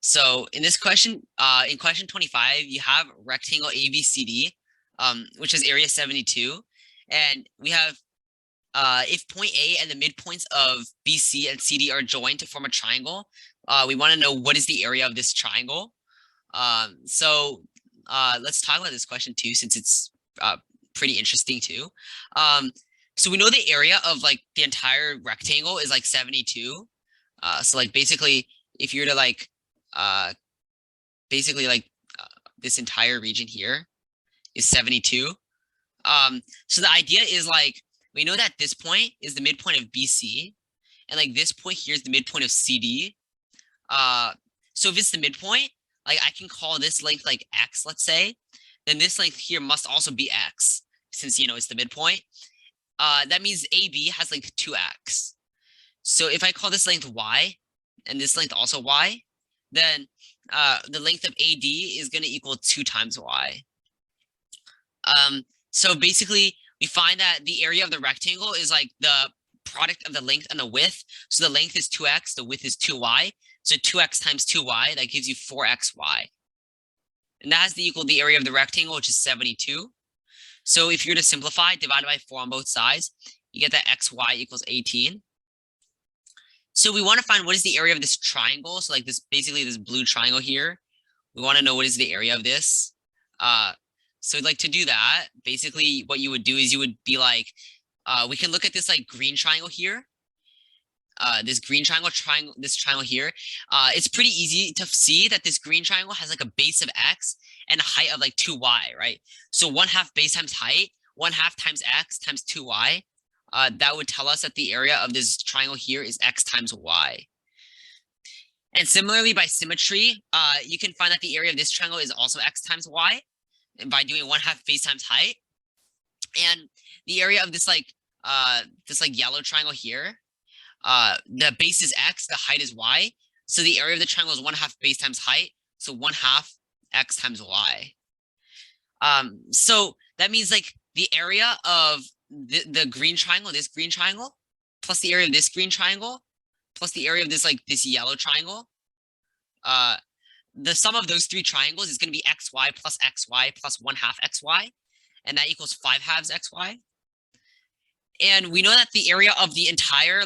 So in this question, in question 25, you have rectangle ABCD, which is area 72. And we have if point A and the midpoints of BC and CD are joined to form a triangle, we want to know what is the area of this triangle. So let's talk about this question too, since it's pretty interesting too. So we know the area of like the entire rectangle is like 72. So like basically, if you were to like basically like this entire region here is 72. So the idea is like we know that this point is the midpoint of BC, and like this point here is the midpoint of CD. So if it's the midpoint, like I can call this length like X, let's say, then this length here must also be X, since it's the midpoint. That means AB has length 2X. So if I call this length Y and this length also Y, then the length of AD is going to equal 2 times Y. So basically, we find that the area of the rectangle is like the product of the length and the width. So the length is 2x, the width is 2y. So 2x times 2y, that gives you 4xy. And that has to equal the area of the rectangle, which is 72. So if you're to simplify, divide by 4 on both sides, you get that xy equals 18. So we want to find what is the area of this triangle. So like this, basically this blue triangle here. We want to know what is the area of this. So like to do that, basically what you would do is you would be like, we can look at this like green triangle here. This green triangle, this triangle here. It's pretty easy to see that this green triangle has like a base of x and a height of like 2y, right? So 1/2 base times height, 1/2 times x times 2y. That would tell us that the area of this triangle here is x times y. And similarly, by symmetry, you can find that the area of this triangle is also x times y by doing 1/2 base times height. And the area of this like yellow triangle here, the base is x, the height is y. So the area of the triangle is 1/2 base times height. So 1/2 x times y. So that means like the area of the green triangle, this green triangle, plus the area of this green triangle, plus the area of this this yellow triangle, the sum of those 3 triangles is going to be xy plus 1/2 xy, and that equals 5/2 xy. And we know that the area of the entire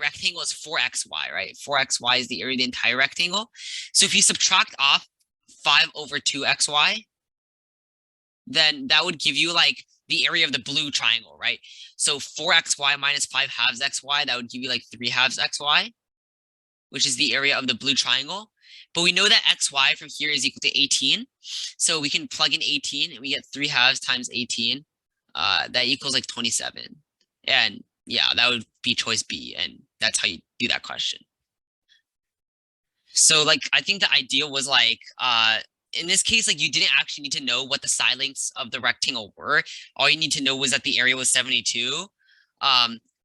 rectangle is 4xy, right? 4xy is the area of the entire rectangle. So if you subtract off 5/2xy, then that would give you like the area of the blue triangle, right? So 4xy minus 5/2 xy, that would give you like 3/2 xy, which is the area of the blue triangle. But we know that xy from here is equal to 18. So we can plug in 18 and we get 3/2 times 18. That equals like 27. And yeah, that would be choice B. And that's how you do that question. So like, I think the idea was like, in this case, like you didn't actually need to know what the side lengths of the rectangle were. All you need to know was that the area was 72.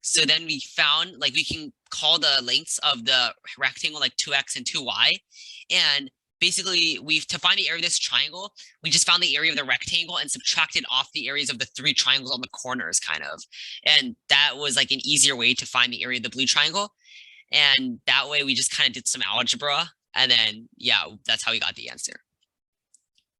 So then we found like we can call the lengths of the rectangle like 2x and 2y. And basically to find the area of this triangle, we just found the area of the rectangle and subtracted off the areas of the 3 triangles on the corners kind of. And that was like an easier way to find the area of the blue triangle. And that way we just kind of did some algebra. And then, yeah, that's how we got the answer.